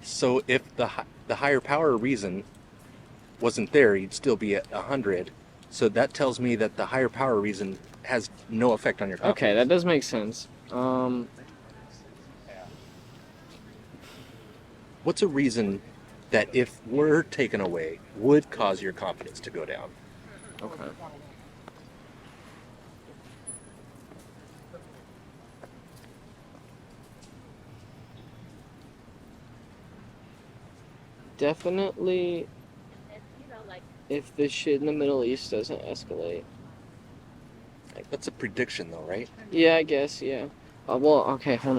So if the higher power reason wasn't there, you'd still be at 100. So that tells me that the higher power reason has no effect on your Okay, confidence. that does make sense. What's a reason that if were taken away would cause your confidence to go down? Okay. Definitely if this shit in the Middle East doesn't escalate. That's a prediction, though, right? Yeah, I guess, yeah. Well, okay, hold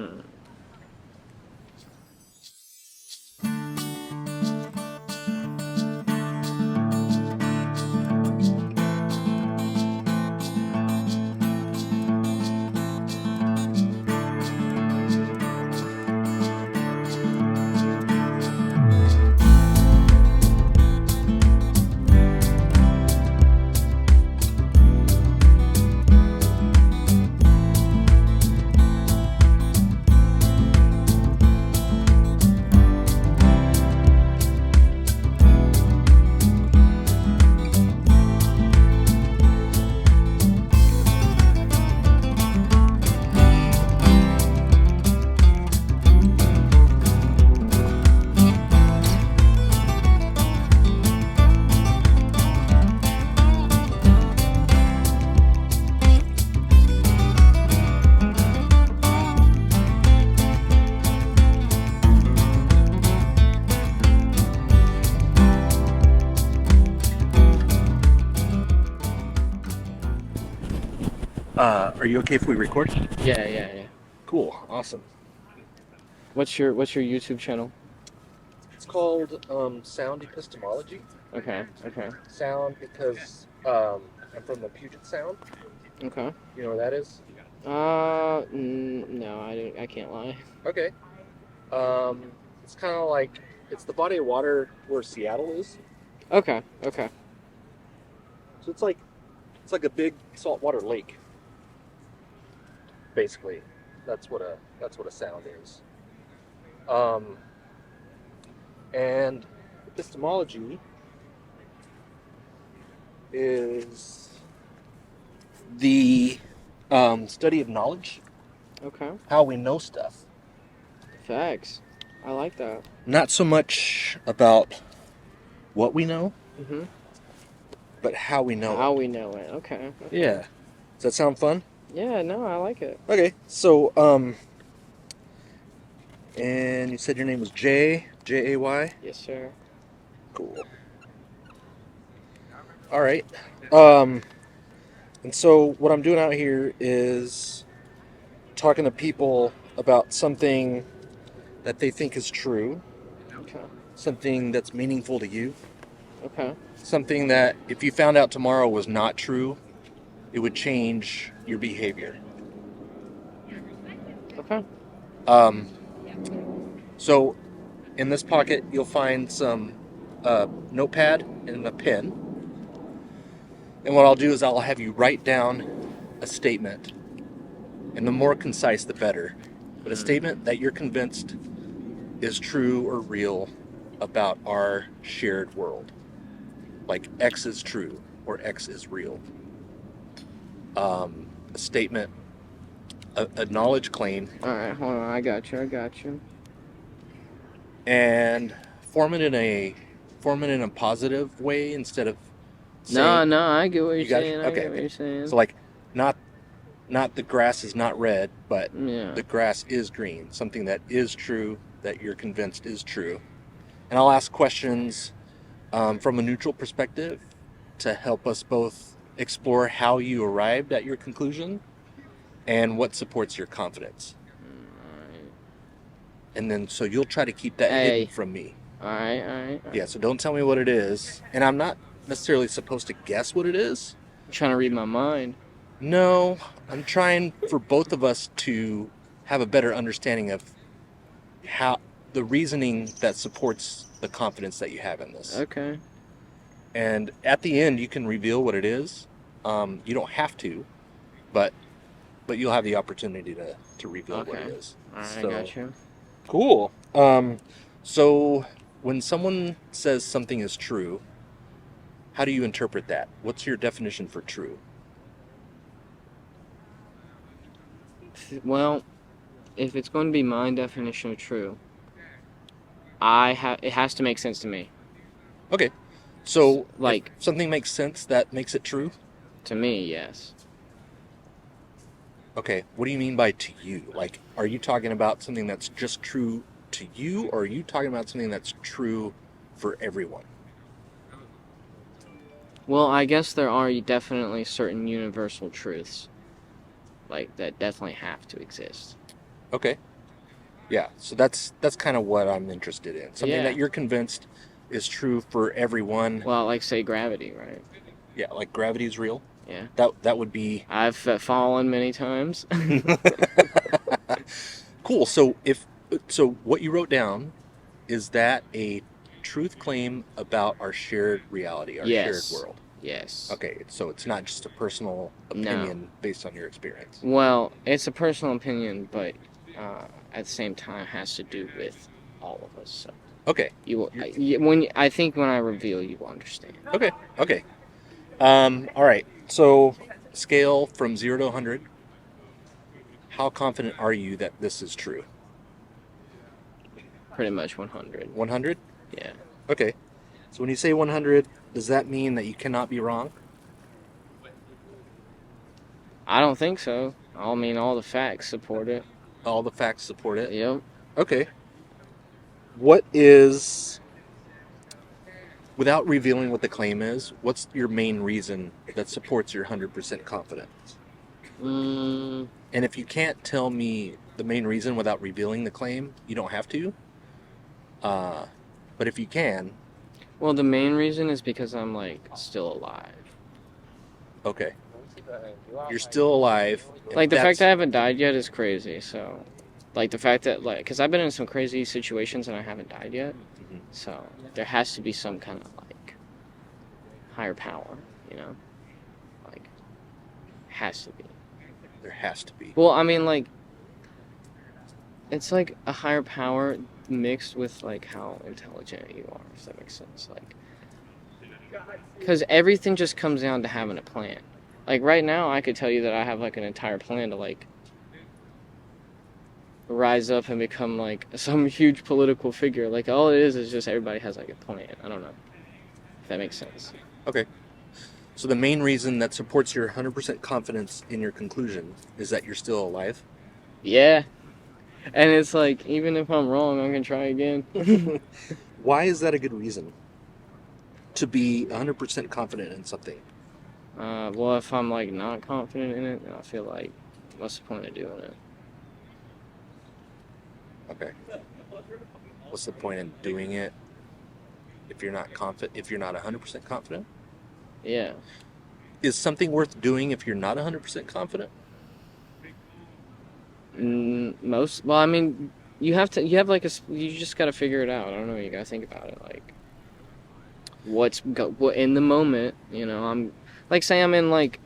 on. Are you okay if we record? Yeah. Cool, awesome. What's your YouTube channel? It's called Sound Epistemology. Okay. Sound because I'm from the Puget Sound. Okay. You know where that is? No, I can't lie. Okay. It's kind of like it's the body of water where Seattle is. Okay. So it's like a big saltwater lake. Basically, that's what a sound is. And epistemology is the study of knowledge, Okay. how we know stuff. Facts. I like that. Not so much about what we know, Mhm. but how we know How it. we know it. Okay. Yeah. Does that sound fun? Yeah, no, I like it. Okay. So, and you said your name was Jay, Jay? Yes, sir. Cool. All right. And so what I'm doing out here is talking to people about something that they think is true, Okay. something that's meaningful to you, Okay. something that if you found out tomorrow was not true, it would change your behavior. Okay. So in this pocket, you'll find some notepad and a pen. And what I'll do is I'll have you write down a statement. And the more concise, the better. But a statement that you're convinced is true or real about our shared world. Like X is true or X is real. A statement, a knowledge claim, All right, hold on. I got you. and form it in a positive way instead of saying. No, I get what you're You got it? saying. I Okay, get what okay. you're saying. So like, not the grass is not red, but Yeah. the grass is green. Something that is true, that you're convinced is true. And I'll ask questions from a neutral perspective to help us both explore how you arrived at your conclusion and what supports your confidence. Alright. And then so you'll try to keep that Hey. hidden from me. Alright. Yeah, so don't tell me what it is. And I'm not necessarily supposed to guess what it is. You're trying to read my mind. No, I'm trying for both of us to have a better understanding of how the reasoning that supports the confidence that you have in this. Okay. And at the end, you can reveal what it is. You don't have to, but you'll have the opportunity to reveal what it is. Alright, So, I got you. Cool. So when someone says something is true, how do you interpret that? What's your definition for true? Well, if it's going to be my definition of true, it has to make sense to me. Okay. So Like, if something makes sense, that makes it true? to me, yes. Okay. What do you mean by to you? Like, are you talking about something that's just true to you, or are you talking about something that's true for everyone? Well, I guess there are definitely certain universal truths, like, that definitely have to exist. Okay. Yeah. So that's kind of what I'm interested in. Something Yeah. that you're convinced is true for everyone. Well, like, say gravity, right? Yeah, like gravity is real. Yeah. That would be I've fallen many times. cool. So what you wrote down, is that a truth claim about our shared reality, our Yes. shared world? Yes. Okay, so it's not just a personal No. opinion based on your experience. Well, it's a personal opinion, but at the same time has to do with all of us. So Okay. I think when I reveal, you will understand. Okay. Okay. All right. So scale from 0 to 100. How confident are you that this is true? Pretty much 100. 100? Yeah. Okay. So when you say 100, does that mean that you cannot be wrong? I don't think so. I mean, all the facts support it. All the facts support it? Yep. Okay. What is, without revealing what the claim is, what's your main reason that supports your 100% confidence? Mm, And if you can't tell me the main reason without revealing the claim, you don't have to. But if you can, well, the main reason is because I'm, like, still alive. okay. You're still alive. Like, the fact that I haven't died yet is crazy, so... Like, the fact that, like... Because I've been in some crazy situations and I haven't died yet. Mm-hmm. So, there has to be some kind of, like... higher power, you know? Like... Has to be. There has to be. Well, I mean, like... It's like a higher power mixed with, like, how intelligent you are, if that makes sense. Like... Because everything just comes down to having a plan. Like, right now, I could tell you that I have, like, an entire plan to, like, rise up and become, like, some huge political figure. Like, all it is just everybody has, like, a plan. I don't know if that makes sense. Okay. So the main reason that supports your 100% confidence in your conclusion is that you're still alive? Yeah. And it's like, even if I'm wrong, I'm going to try again. Why is that a good reason? To be 100% confident in something? Well, if I'm, like, not confident in it, then I feel like, what's the point of doing it? Okay. What's the point in doing it if you're not confident? If you're not 100% confident? Yeah. Is something worth doing if you're not 100% confident? Well, I mean, you just got to figure it out. I don't know. You got to think about it. Like, what in the moment, you know, like, say I'm in, like,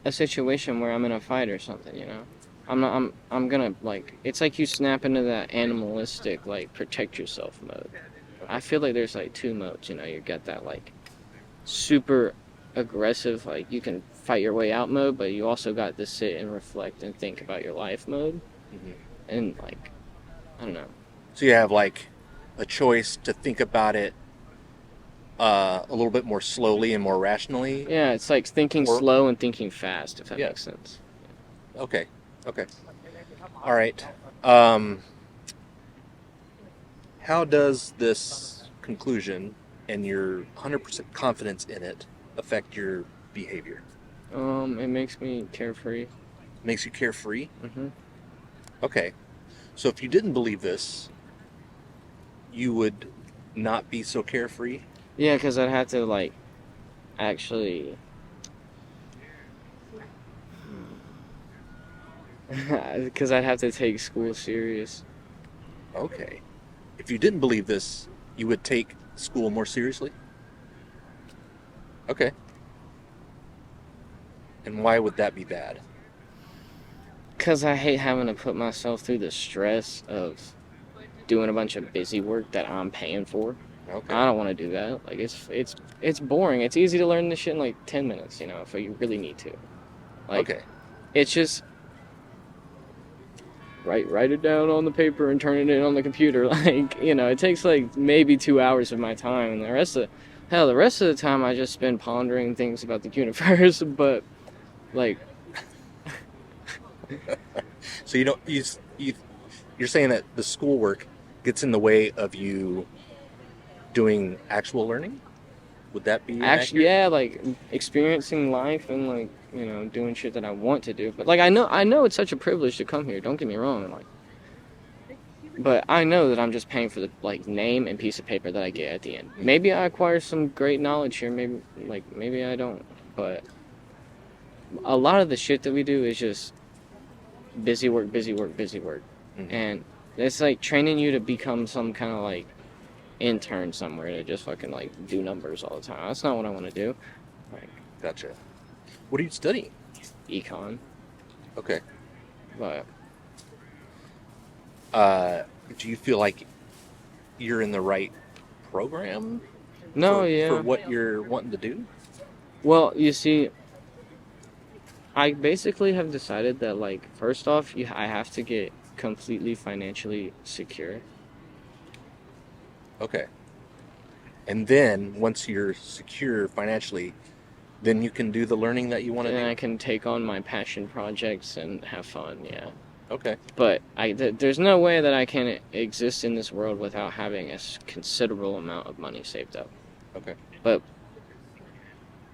a situation where I'm in a fight or something, you know. I'm gonna, like, it's like you snap into that animalistic, like, protect yourself mode. I feel like there's, like, two modes, you know. You got that, like, super aggressive, like, you can fight your way out mode, but you also got the sit and reflect and think about your life mode. Mm-hmm. And, like, I don't know. So you have, like, a choice to think about it a little bit more slowly and more rationally? Yeah, it's like thinking slow and thinking fast, if that makes sense. Okay. Okay. All right. How does this conclusion and your 100% confidence in it affect your behavior? It makes me carefree. Makes you carefree? Mm-hmm. Okay. So if you didn't believe this, you would not be so carefree? Yeah, because I'd have to, like, actually... Because I'd have to take school serious. Okay. If you didn't believe this, you would take school more seriously? Okay. And why would that be bad? Because I hate having to put myself through the stress of doing a bunch of busy work that I'm paying for. Okay. I don't want to do that. Like it's boring. It's easy to learn this shit in like 10 minutes, you know, if you really need to. Like Okay. it's just write it down on the paper and turn it in on the computer. Like, you know, it takes like maybe 2 hours of my time, and the rest of the time I just spend pondering things about the universe. But like, So you're saying that the schoolwork gets in the way of you doing actual learning? Would that be actually, inaccurate? yeah, like experiencing life and like, you know, doing shit that I want to do. But like, I know it's such a privilege to come here. Don't get me wrong. Like, but I know that I'm just paying for the like name and piece of paper that I get at the end. Maybe I acquire some great knowledge here. Maybe I don't. But a lot of the shit that we do is just busy work, busy work, busy work, and it's like training you to become some kind of like intern somewhere to just fucking like do numbers all the time. That's not what I want to do. Like Gotcha. What are you studying? econ, Okay. but Do you feel like you're in the right program no, for yeah. what you're wanting to do? Well, you see, I basically have decided that like first off, I have to get completely financially secure. Okay. And then once you're secure financially, then you can do the learning that you want to And do. I can take on my passion projects and have fun, yeah. Okay. But there's no way that I can exist in this world without having a considerable amount of money saved up. Okay. But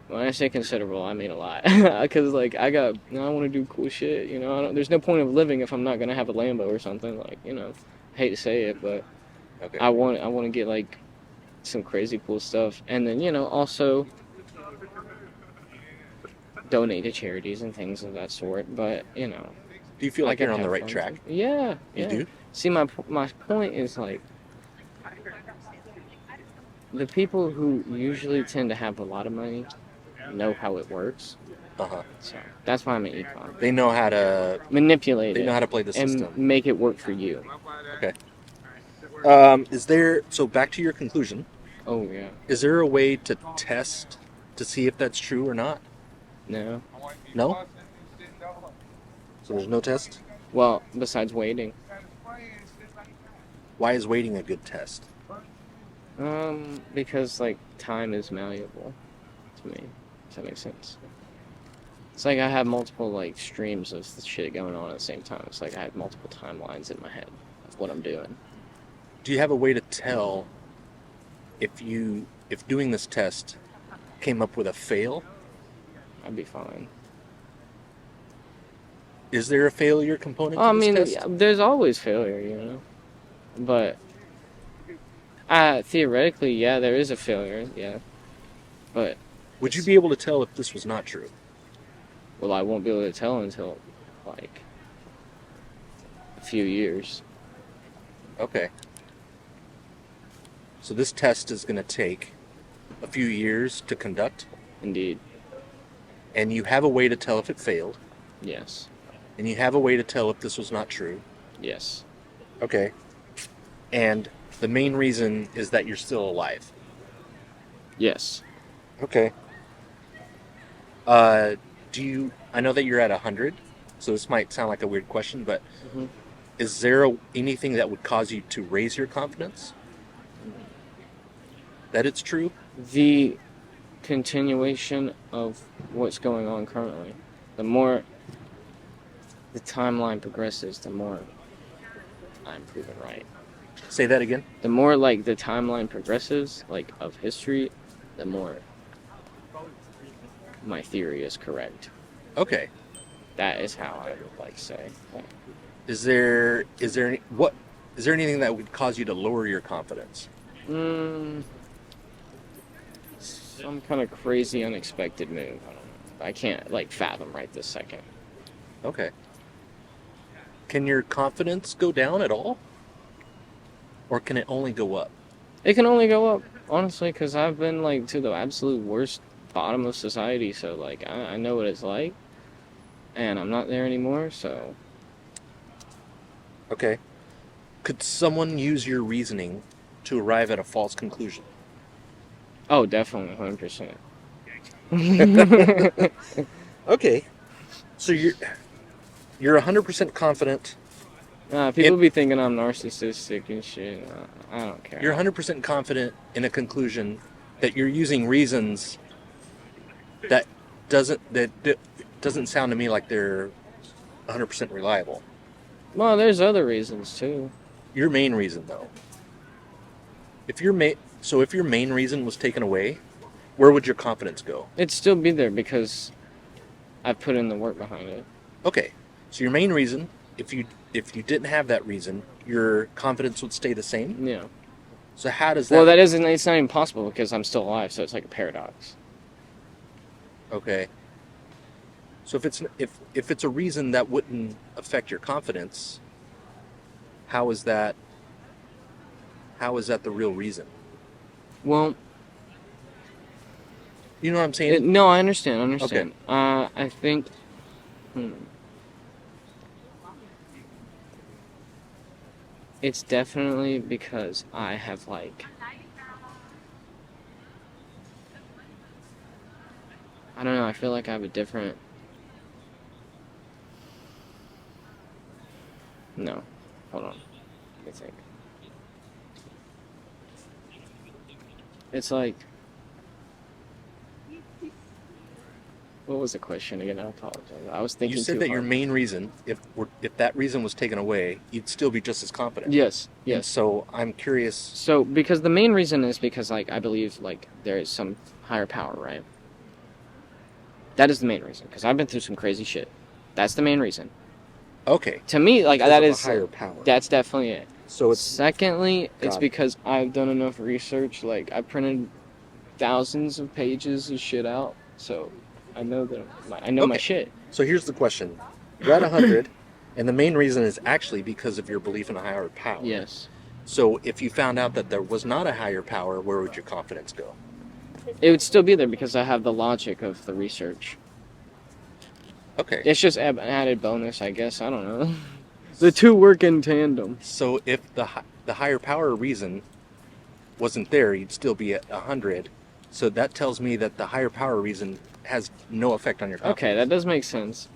when I say considerable, I mean a lot. Because, like, I want to do cool shit, you know? There's no point of living if I'm not going to have a Lambo or something. Like, you know, I hate to say it, but Okay. I want to get, like, some crazy cool stuff. And then, you know, also donate to charities and things of that sort. But, you know. Do you feel like I you're can on the have right fun track? too. Yeah. You do? See, my point is, like, the people who usually tend to have a lot of money know how it works. Uh-huh. So that's why I'm an econ. They know how to Manipulate they it know how to play the and system. make it work for you. Okay. So back to your conclusion, Oh, yeah. is there a way to test to see if that's true or not? No. No? So there's no test? Well, besides waiting. Why is waiting a good test? Because, like, time is malleable to me. Does that make sense? It's like I have multiple, like, streams of shit going on at the same time. It's like I have multiple timelines in my head of what I'm doing. Do you have a way to tell if doing this test came up with a fail? I'd be fine. Is there a failure component I to mean, this test? there's always failure, you know? But, theoretically, yeah, there is a failure, yeah. But, Would you be able to tell if this was not true? well, I won't be able to tell until, like, a few years. Okay. So this test is going to take a few years to conduct, Indeed. and you have a way to tell if it failed, Yes. and you have a way to tell if this was not true. Yes. Okay. And the main reason is that you're still alive. Yes. Okay. I know that you're at 100, so this might sound like a weird question, but Mhm. is there anything that would cause you to raise your confidence? That it's true? The continuation of what's going on currently. The more the timeline progresses, the more I'm proven right. Say that again? The more, like, the timeline progresses, like, of history, the more my theory is correct. Okay. That is how I would, like, say. Like, Is there anything that would cause you to lower your confidence? some kind of crazy, unexpected move. I don't know. I can't, like, fathom right this second. Okay. Can your confidence go down at all? Or can it only go up? It can only go up, honestly, because I've been, like, to the absolute worst bottom of society, so, like, I know what it's like, and I'm not there anymore, so... Okay. Could someone use your reasoning to arrive at a false conclusion? Oh, definitely, 100%. Okay. So you're 100% confident. People be thinking I'm narcissistic and shit. I don't care. You're 100% confident in a conclusion that you're using reasons that doesn't sound to me like they're 100% reliable. Well, there's other reasons too. Your main reason, though. If your main reason was taken away, where would your confidence go? It'd still be there because I've put in the work behind it. Okay. So your main reason, if you didn't have that reason, your confidence would stay the same? Yeah. So how does that... Well, it's not even possible because I'm still alive, so it's like a paradox. Okay. So if it's a reason that wouldn't affect your confidence, how is that the real reason? Well, you know what I'm saying? No, I understand. Okay. I think it's definitely because I have like I don't know, I feel like I have a different No. Hold on. Let me think. It's like what was the question again? I apologize. I was thinking You said too that hard. your main reason, if that reason was taken away, you'd still be just as confident. Yes. And so I'm curious. So because the main reason is because like I believe like there is some higher power, right? That is the main reason because I've been through some crazy shit. That's the main reason. Okay. To me, like Because that of a is higher power. That's definitely it. So it's Secondly, it's Got it. because I've done enough research. Like I printed thousands of pages of shit out, so I know I know my Okay. shit. So here's the question: you're at 100, and the main reason is actually because of your belief in a higher power. Yes. So if you found out that there was not a higher power, where would your confidence go? It would still be there because I have the logic of the research. Okay. It's just an added bonus, I guess. I don't know. The two work in tandem. So if the higher power reason wasn't there, you'd still be at 100. So that tells me that the higher power reason has no effect on your confidence. Okay, that does make sense.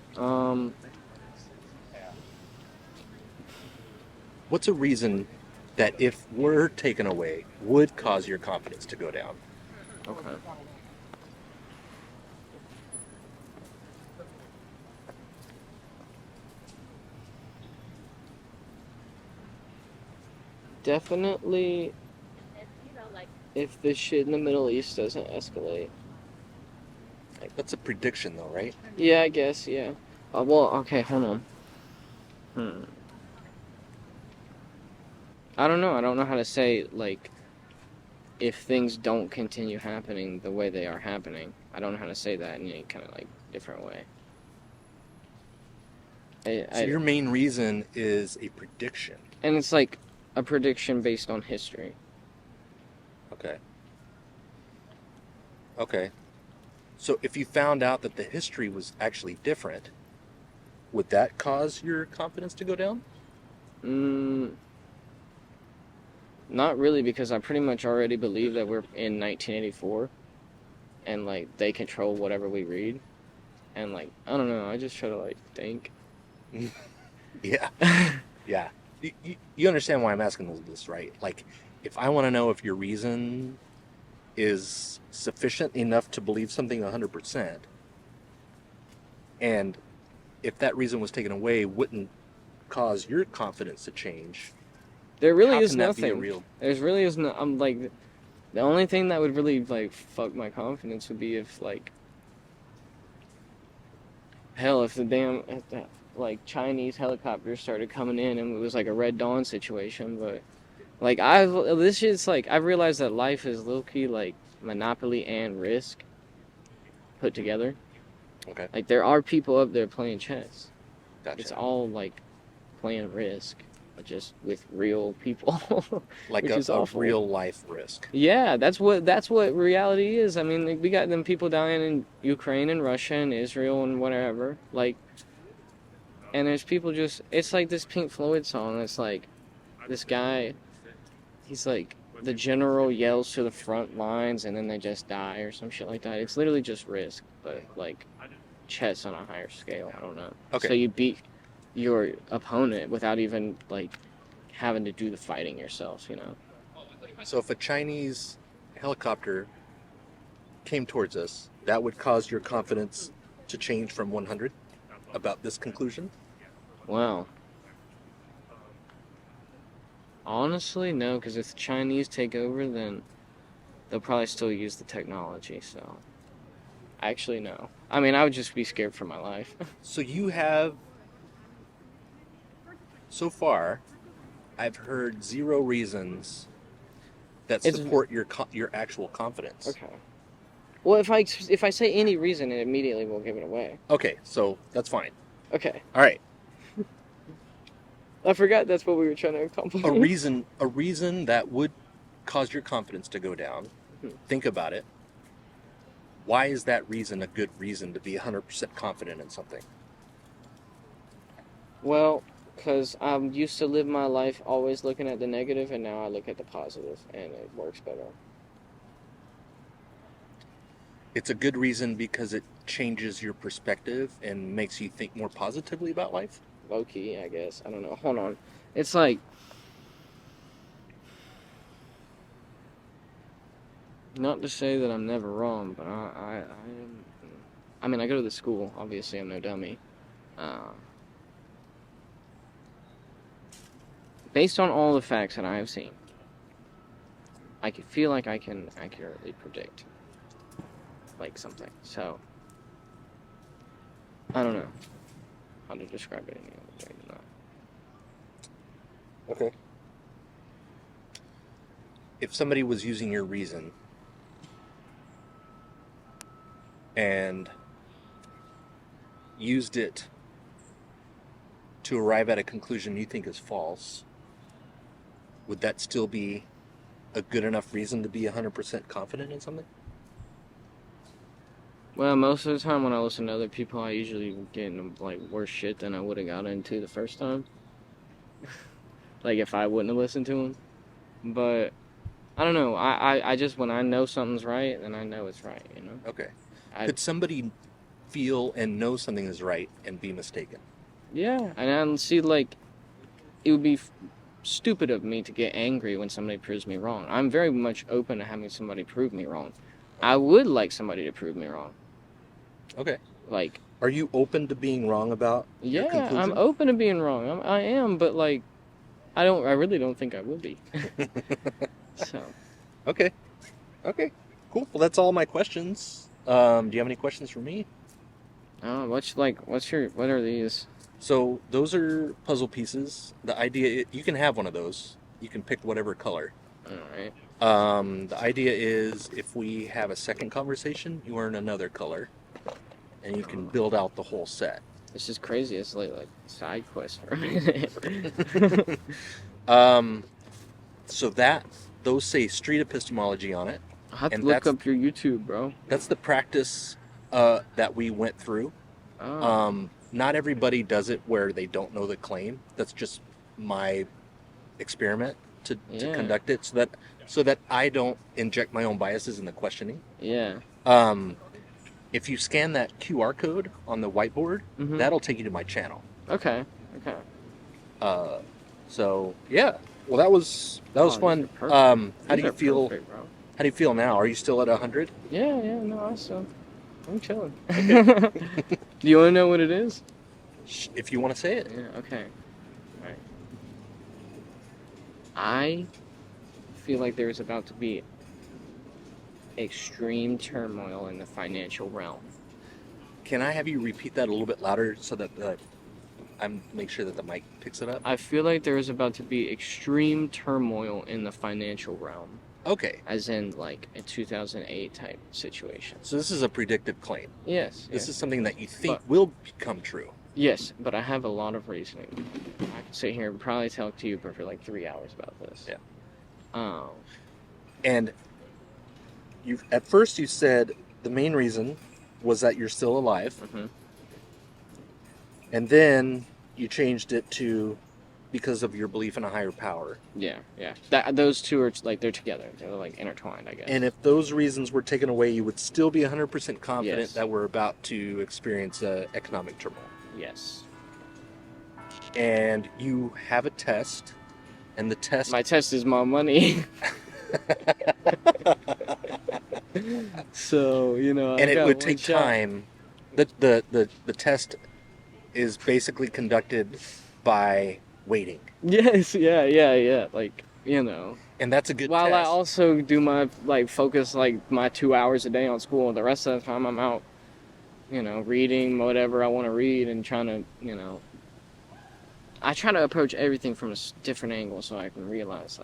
What's a reason that if were taken away would cause your confidence to go down? Okay. Definitely if this shit in the Middle East doesn't escalate. That's a prediction, though, right? Yeah, I guess, yeah. Well, okay, hold on. I don't know. I don't know how to say, like, if things don't continue happening the way they are happening. I don't know how to say that in any kind of, like, different way. So your main reason is a prediction. And it's, like, a prediction based on history. Okay. Okay. So if you found out that the history was actually different, would that cause your confidence to go down? Not really, because I pretty much already believe that we're in 1984, and like they control whatever we read, and like I don't know, I just try to like think. Yeah. Yeah. You understand why I'm asking this, right? Like, if I want to know if your reason is sufficient enough to believe something 100%, and if that reason was taken away wouldn't cause your confidence to change, There really how is can that be a nothing. real... There's really is no. I'm like, the only thing that would really like fuck my confidence would be if like, hell, if the like Chinese helicopters started coming in and it was like a Red Dawn situation. But like this shit's like I've realized that life is low key like Monopoly and Risk put together. Okay. Like there are people up there playing chess. Gotcha. It's all like playing Risk, but just with real people. Like which is a awful. real life risk. Yeah, that's what reality is. I mean, like, we got them people dying in Ukraine and Russia and Israel and whatever. Like, and there's people just. It's like this Pink Floyd song. It's like, this guy, he's like, the general yells to the front lines and then they just die or some shit like that. It's literally just Risk, but like chess on a higher scale. I don't know. Okay. So you beat your opponent without even like having to do the fighting yourself, you know? So if a Chinese helicopter came towards us, that would cause your confidence to change from 100 about this conclusion? Wow. Honestly, no, because if the Chinese take over, then they'll probably still use the technology, so... Actually, no. I mean, I would just be scared for my life. So you have... So far, I've heard 0 reasons that support your actual confidence. Okay. Well, if I say any reason, it immediately will give it away. Okay, so that's fine. Okay. All right. I forgot that's what we were trying to accomplish. A reason that would cause your confidence to go down. Think about it. Why is that reason a good reason to be 100% confident in something? Well, because I used to live my life always looking at the negative, and now I look at the positive, and it works better. It's a good reason because it changes your perspective and makes you think more positively about life? Low key, I guess. I don't know. Hold on. It's like... Not to say that I'm never wrong, but I mean, I go to the school. Obviously, I'm no dummy. Based on all the facts that I have seen, I can feel like I can accurately predict like something. So I don't know how to describe it any other way than that. Okay. If somebody was using your reason and used it to arrive at a conclusion you think is false, would that still be a good enough reason to be 100% confident in something? Well, most of the time when I listen to other people, I usually get into like worse shit than I would have got into the first time. Like if I wouldn't have listened to them. But I don't know. I just, when I know something's right, then I know it's right, you know? Okay. Could somebody feel and know something is right and be mistaken? Yeah, and I see, like, it would be stupid of me to get angry when somebody proves me wrong. I'm very much open to having somebody prove me wrong. I would like somebody to prove me wrong. Okay. Like... Are you open to being wrong about your conclusion? Yeah, I'm open to being wrong. I am, but, like, I really don't think I will be. So... Okay. Okay. Cool. Well, that's all my questions. Do you have any questions for me? what are these? So those are puzzle pieces. The idea, you can have one of those. You can pick whatever color. All right. The idea is if we have a second conversation, you earn another color, and you can build out the whole set. This is crazy. It's like side quest for a minute. So those say street epistemology on it. I'll have to look up your YouTube, bro. That's the practice that we went through. Oh. Not everybody does it where they don't know the claim. That's just my experiment to conduct it so that I don't inject my own biases in the questioning. Yeah. If you scan that QR code on the whiteboard, that'll take you to my channel. Okay. So yeah. Well, that was fun. How do you feel? Perfect, bro. How do you feel now? Are you still at 100? Yeah. No, I'm chilling. Okay. Do you want to know what it is? If you want to say it. Yeah. Okay. All right. I feel like there's about to be extreme turmoil in the financial realm. Can I have you repeat that a little bit louder so that I'm make sure that the mic picks it up? I feel like there is about to be extreme turmoil in the financial realm. Okay. As in, like, a 2008 type situation. So this is a predictive claim. Yes. This is something that you think will become true. Yes, but I have a lot of reasoning. I could sit here and probably talk to you for like 3 hours about this. Yeah. And at first you said the main reason was that you're still alive. Mm-hmm. And then you changed it to because of your belief in a higher power. Yeah. Those two are like they're together. They're like intertwined, I guess. And if those reasons were taken away, you would still be 100% confident Yes. that we're about to experience economic turmoil. Yes. And you have a test, and the test... My test is my money. So, and it would take time. The test is basically conducted by waiting. Yes, yeah. Like, And that's a good while test. I also do my, focus, my 2 hours a day on school, the rest of the time I'm out, reading whatever I want to read and trying to, I try to approach everything from a different angle so I can realize,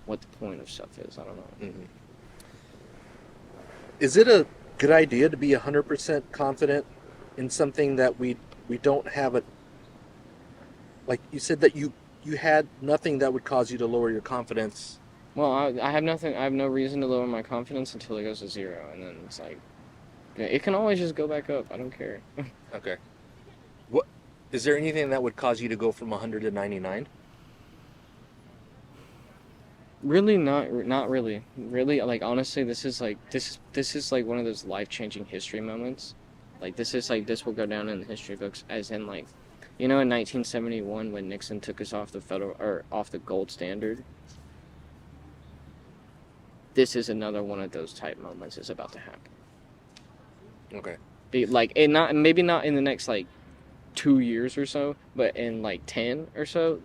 what the point of stuff is. I don't know. Mm-hmm. Is it a good idea to be 100% confident in something that we don't have a... Like you said that you had nothing that would cause you to lower your confidence. Well, I have nothing. I have no reason to lower my confidence until it goes to 0, and then it's it can always just go back up. I don't care. Okay. What is there anything that would cause you to go from 100 to 99? Really, not really. Really, honestly, this is one of those life-changing history moments. This will go down in the history books as in in 1971 when Nixon took us off the gold standard. This is another one of those type moments is about to happen. Okay. Maybe not in the next 2 years or so, but in 10 or so,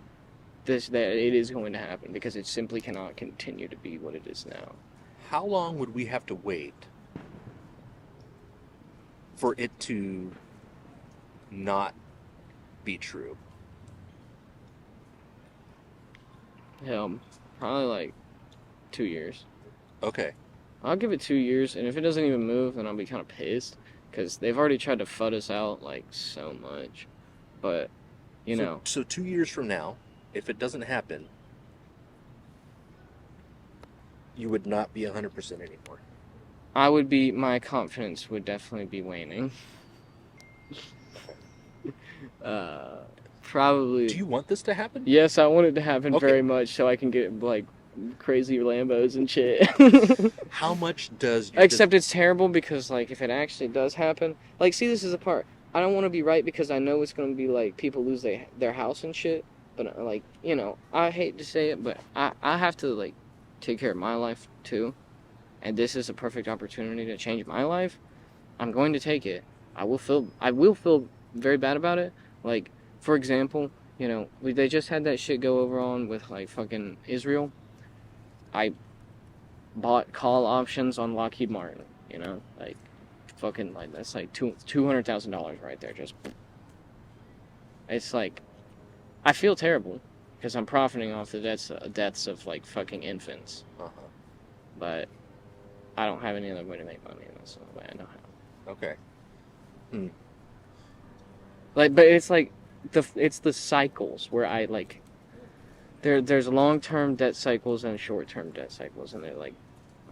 that it is going to happen because it simply cannot continue to be what it is now. How long would we have to wait for it to not be true? Probably 2 years. Okay. I'll give it 2 years, and if it doesn't even move, then I'll be kind of pissed because they've already tried to FUD us out so much. But So 2 years from now, if it doesn't happen, you would not be 100% anymore. My confidence would definitely be waning. Probably. Do you want this to happen? Yes, I want it to happen Okay. very much so I can get crazy Lambos and shit. How much does... Except it's terrible because if it actually does happen, see, this is the part. I don't want to be right because I know it's going to be people lose their house and shit. But I hate to say it, but I have to take care of my life too, and this is a perfect opportunity to change my life. I'm going to take it. I will feel very bad about it. For example, they just had that shit go over on with fucking Israel. I bought call options on Lockheed Martin. That's $200,000 right there. Just it's I feel terrible because I'm profiting off the deaths of fucking infants. Uh-huh. But I don't have any other way to make money, and that's the only way I know how. Okay. But it's it's the cycles where I there's long-term debt cycles and short-term debt cycles, and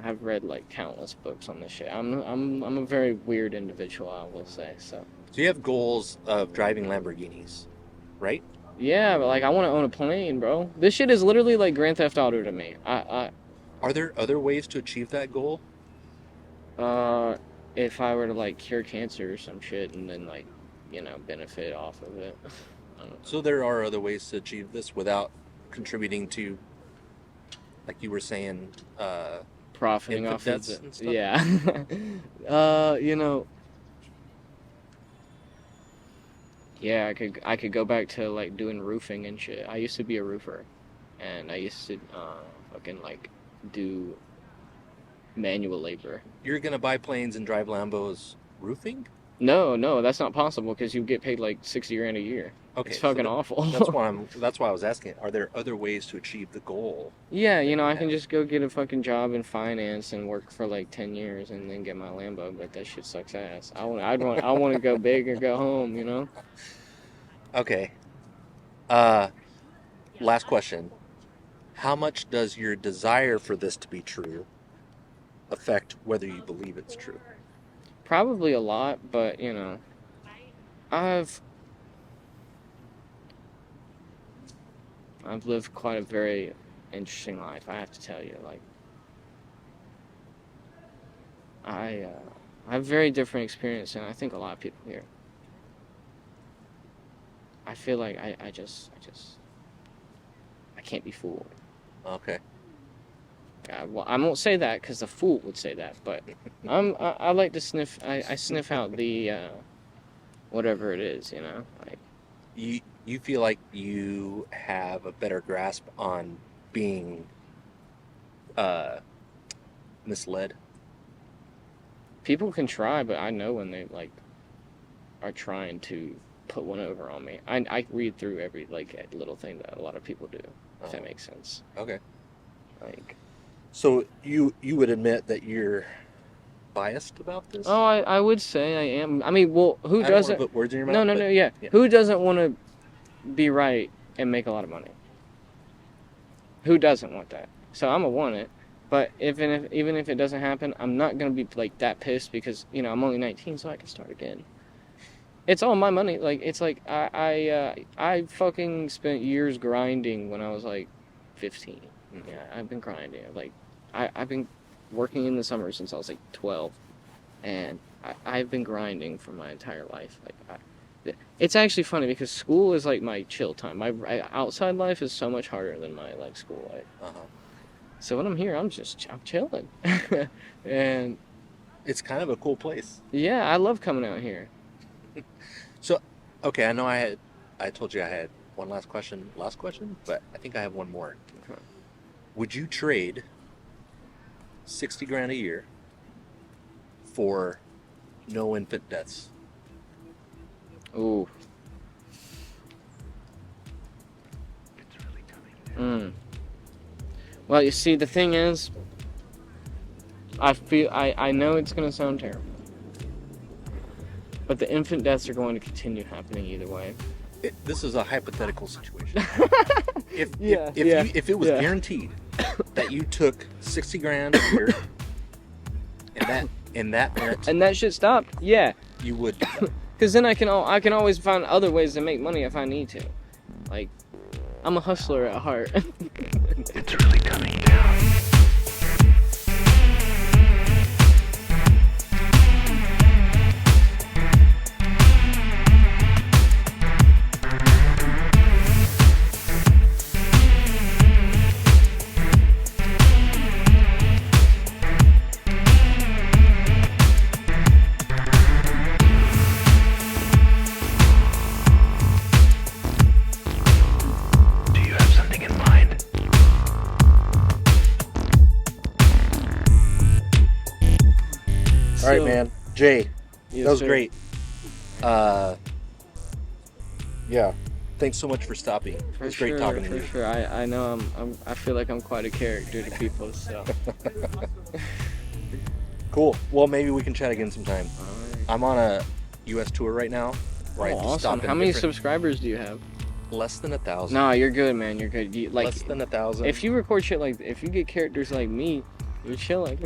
I've read countless books on this shit. I'm a very weird individual, I will say. So you have goals of driving Lamborghinis, right? yeah, but I want to own a plane, bro. This shit is literally Grand Theft Auto to me. Are there other ways to achieve that goal? If I were to cure cancer or some shit and then benefit off of it. I don't know. So there are other ways to achieve this without contributing to, like you were saying, Profiting off of debts it. and stuff? Yeah. Yeah, I could go back to doing roofing and shit. I used to be a roofer, and I used to do manual labor. You're gonna buy planes and drive Lambos roofing? No, that's not possible because you get paid $60,000 a year. Okay, It's fucking awful. That's why I was asking. Are there other ways to achieve the goal? Yeah, I can just go get a fucking job in finance and work for 10 years and then get my Lambo, but that shit sucks ass. I want to go big or go home, Okay. Last question. How much does your desire for this to be true affect whether you believe it's true? Probably a lot, but I've lived quite a very interesting life, I have to tell you. Like, I have very different experience than I think a lot of people here. I feel like I can't be fooled. Okay. Well, I won't say that because the fool would say that, but I like to sniff. I sniff out the whatever it is, you know. Like, You feel like you have a better grasp on being misled? people can try, but I know when they like are trying to put one over on me. I read through every like little thing that a lot of people do. If that makes sense. Okay. Like, So you would admit that you're biased about this? oh, I would say I am. I mean, well, who I don't doesn't? want to put words in your mouth. No, but yeah. Who doesn't want to be right and make a lot of money? Who doesn't want that? So I'm gonna want it. But even if it doesn't happen, I'm not gonna be like that pissed because I'm only 19, so I can start again. It's all my money. Like, it's like I fucking spent years grinding when I was like 15. Mhm. Yeah, I've been grinding. Like, I've been working in the summer since I was like 12, and I've been grinding for my entire life. Like, it's actually funny because school is like my chill time. My outside life is so much harder than my like school life. Uh-huh. So when I'm here, I'm chilling, and It's kind of a cool place. yeah, I love coming out here. So, okay, I know I told you I had one last question, but I think I have one more. Okay. Would you trade 60 grand a year for no infant deaths? Ooh. Well, you see, the thing is, I know it's gonna sound terrible, but the infant deaths are going to continue happening either way. This is a hypothetical situation. If it was Yeah. guaranteed that you took 60 grand a year and that meant And that shit stopped. Yeah, you would, because then I can always find other ways to make money if I need to. Like, I'm a hustler at heart. It's really coming down. Do you have something in mind? all right, man. Jay, Yes, that was sir. great. Yeah. Thanks so much for stopping. It was great talking to you. For sure. I know I feel like I'm quite a character to people. So. Cool. Well, maybe we can chat again sometime. Alright. I'm on a U.S. tour right now. Oh, awesome. How many subscribers do you have? Less than 1,000. No, you're good, man. You're good. Less than 1,000. If you record shit if you get characters like me, you're chilling.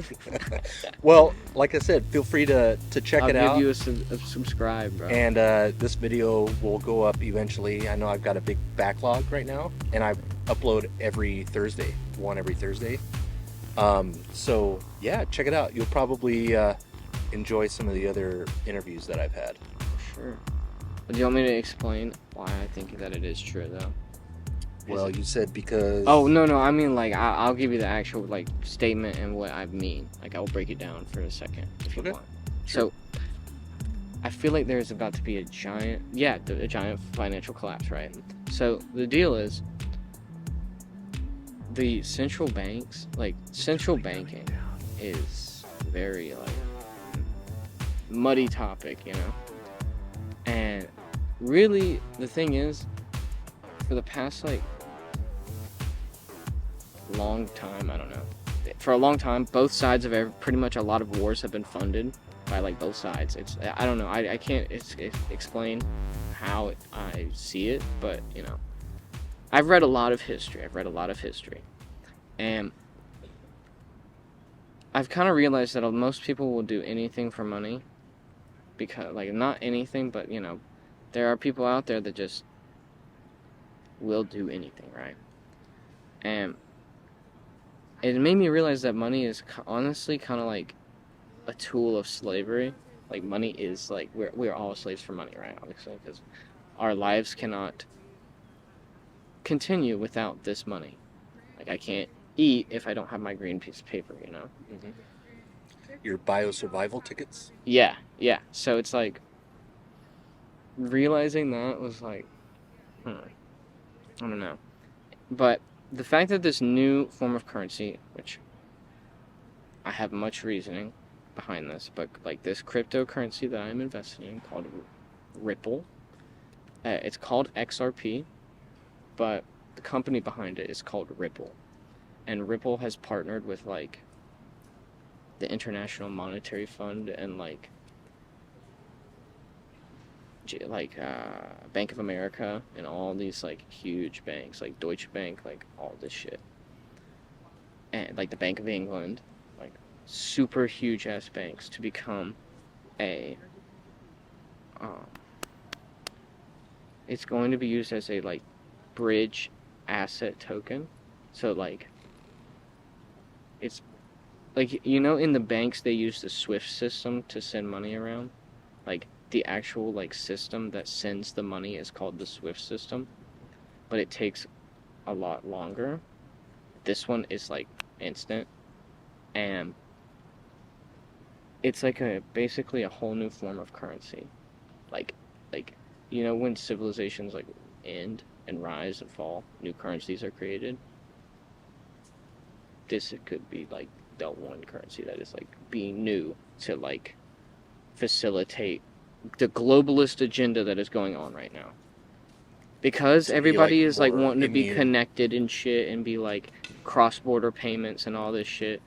Well, like I said, feel free to check I'll it give out. you a subscribe, bro. And this video will go up eventually. I know I've got a big backlog right now, and I upload every Thursday, one every Thursday. So yeah, check it out. You'll probably enjoy some of the other interviews that I've had. Sure. Do you want me to explain why I think that it is true, though? Well, you said because. Oh, no, I mean, like, I'll give you the actual, like, statement and what I mean. Like, I'll break it down for a second, if you Okay. want. Sure. So, I feel like there's about to be a giant financial collapse, right? So, the deal is, the central banks, like, central banking is very, like, muddy topic, And really, the thing is, for the past, like, long time, I don't know. For a long time, both sides of pretty much a lot of wars have been funded by like both sides. I don't know. I can't explain how I see it, but I've read a lot of history. And I've kind of realized that most people will do anything for money, because like not anything, but there are people out there that just will do anything, right? And it made me realize that money is honestly kind of like a tool of slavery. Like money is like we're all slaves for money, right? Obviously, because our lives cannot continue without this money. Like I can't eat if I don't have my green piece of paper, you know? Mm-hmm. Your bio-survival tickets? Yeah. So it's like, realizing that was like, I don't know. But the fact that this new form of currency, which I have much reasoning behind this, but like this cryptocurrency that I'm invested in called Ripple, it's called XRP, but the company behind it is called Ripple. And Ripple has partnered with like the International Monetary Fund and like Bank of America and all these like huge banks like Deutsche Bank, like all this shit, and like the Bank of England, like super huge ass banks to become a it's going to be used as a like bridge asset token. So like it's like, you know, in the banks they use the SWIFT system to send money around. Like the actual like system that sends the money is called the SWIFT system, but it takes a lot longer. This one is like instant, and it's like basically a whole new form of currency. Like you know, when civilizations like end and rise and fall, new currencies are created. This could be like the one currency that is like being new to like facilitate the globalist agenda that is going on right now. Because everybody is like wanting to be connected and shit and be like cross-border payments and all this shit.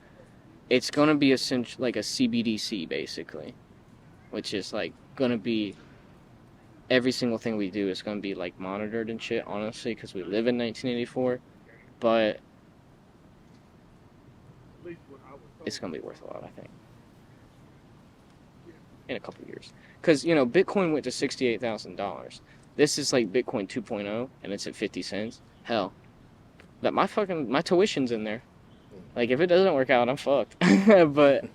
It's gonna be essentially like a CBDC basically, which is like gonna be every single thing we do is gonna be like monitored and shit. Honestly, because we live in 1984, but it's gonna be worth a lot, I think, in a couple years. Because, you know, Bitcoin went to $68,000. This is like Bitcoin 2.0, and it's at 50 cents. Hell, that my tuition's in there. Like, if it doesn't work out, I'm fucked. But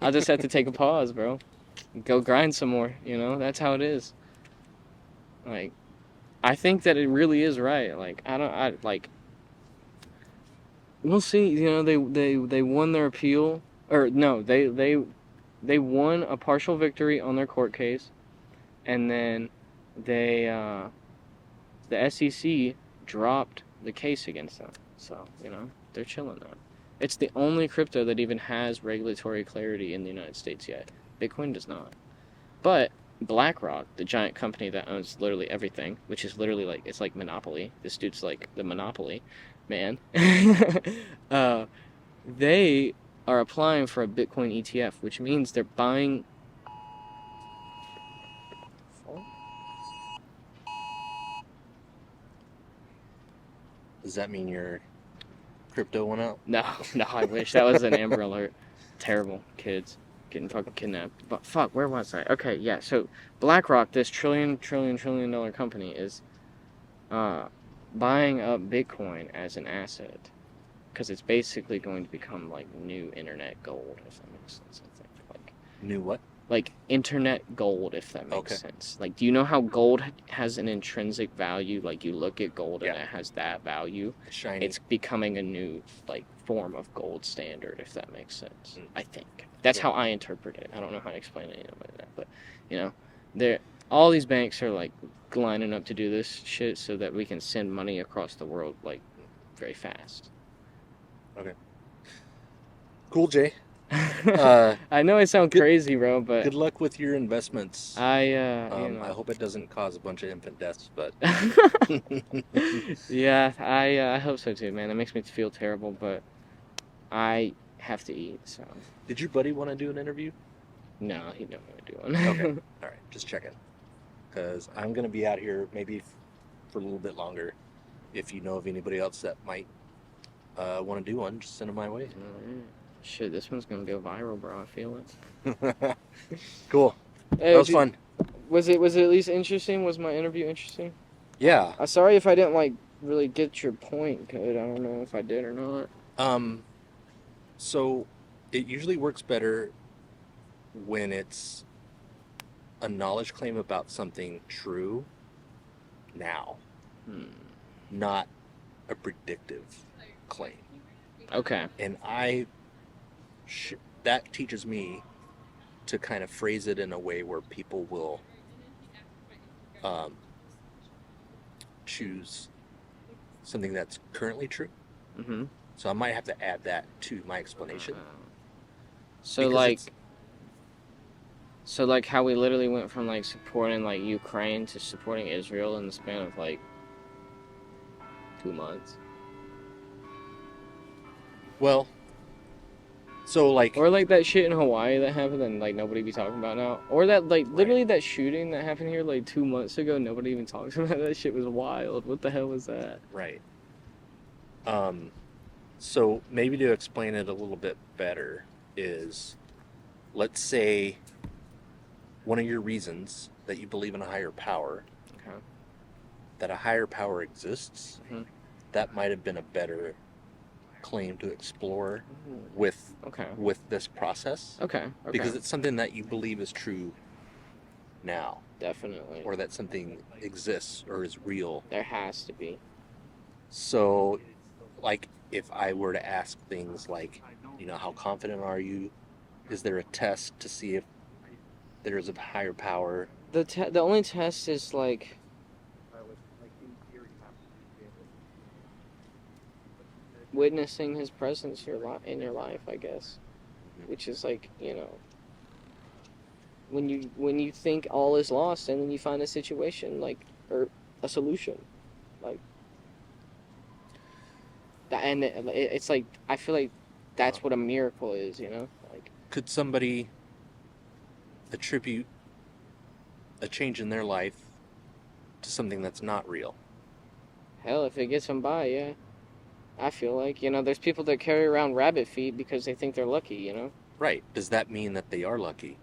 I'll just have to take a pause, bro. Go grind some more, you know? That's how it is. Like, I think that it really is right. Like, we'll see. You know, they won their appeal. Or, no, they won a partial victory on their court case, and then the SEC dropped the case against them. So, you know, they're chilling now. It's the only crypto that even has regulatory clarity in the United States yet. Bitcoin does not. But BlackRock, the giant company that owns literally everything, which is literally like, it's like Monopoly. This dude's like the Monopoly man. They are applying for a Bitcoin ETF, which means they're buying. Does that mean your crypto went out? No, I wish. That was an Amber Alert. Terrible kids getting fucking kidnapped. But fuck, where was I? Okay, yeah. So BlackRock, this trillion dollar company, is buying up Bitcoin as an asset. Because it's basically going to become like new internet gold, if that makes sense. I think like new what? Like internet gold, if that makes sense. Like, do you know how gold has an intrinsic value? Like, you look at gold and it has that value. Shiny. It's becoming a new like form of gold standard, if that makes sense. I think that's how I interpret it. I don't know how to explain it like that, but you know, all these banks are like lining up to do this shit so that we can send money across the world like very fast. Okay. Cool, Jay. I know I sound crazy, bro, but good luck with your investments. you know. I hope it doesn't cause a bunch of infant deaths, but yeah, I hope so too, man. That makes me feel terrible, but I have to eat. So. Did your buddy want to do an interview? No, he don't want to do one. Okay. All right, just checking, because I'm gonna be out here maybe for a little bit longer. If you know of anybody else that might want to do one, just send them my way. Shit, this one's gonna go viral, bro. I feel it. Cool. Hey, that was fun. Was it at least interesting? Was my interview interesting? Yeah. I'm sorry if I didn't like really get your point good. I don't know if I did or not. So it usually works better when it's a knowledge claim about something true now, not a predictive claim. Okay. And that teaches me to kind of phrase it in a way where people will choose something that's currently true. Mm-hmm. So I might have to add that to my explanation. So because like, it's- so like how we literally went from like supporting like Ukraine to supporting Israel in the span of like 2 months, well, so like, or like that shit in Hawaii that happened and like nobody be talking about now, or that like literally that shooting that happened here like 2 months ago, nobody even talks about that shit. Was wild. What the hell was that? right. So maybe to explain it a little bit better is, let's say one of your reasons that you believe in a higher power, Okay. that a higher power exists, Mhm. that might have been a better claim to explore Mm-hmm. with this process. Okay. Because it's something that you believe is true now, Definitely. or that something exists or is real. There has to be. So, like, if I were to ask things like, how confident are you? Is there a test to see if there is a higher power? The only test is like witnessing his presence in your life, I guess. Which is like, when you think all is lost and then you find a situation like, or a solution, like that, and it's like I feel like that's what a miracle is, like. Could somebody attribute a change in their life to something that's not real? Hell, if it gets them by, yeah. I feel like, there's people that carry around rabbit feet because they think they're lucky, Right. Does that mean that they are lucky?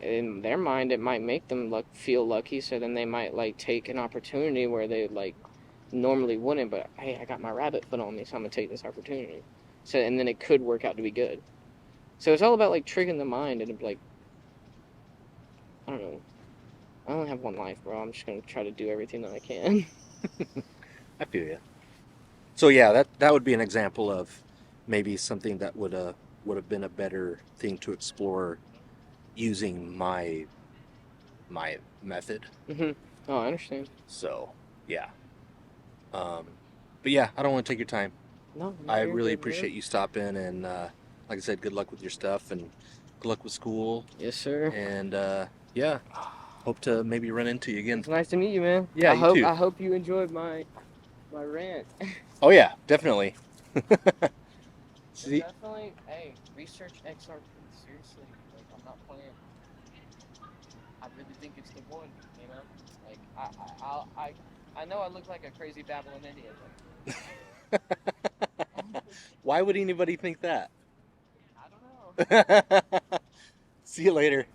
In their mind, it might make them feel lucky, so then they might, like, take an opportunity where they, like, normally wouldn't, but, hey, I got my rabbit foot on me, so I'm gonna take this opportunity. So, and then it could work out to be good. So it's all about, like, tricking the mind, and, like, I don't know. I only have one life, bro. I'm just gonna try to do everything that I can. I feel you. So yeah, that would be an example of maybe something that would have been a better thing to explore using my method. Mm-hmm. Oh, I understand. So yeah. But yeah, I don't want to take your time. No, I really appreciate you stopping, and like I said, good luck with your stuff and good luck with school. Yes, sir. And yeah, hope to maybe run into you again. It's nice to meet you, man. Yeah, you too. I hope you enjoyed my rant. Oh yeah, definitely. See, Definitely, hey, research XRP. Seriously, like, I'm not playing. I really think it's the one, Like, I know I look like a crazy babbling idiot. why would anybody think that? I don't know. See you later.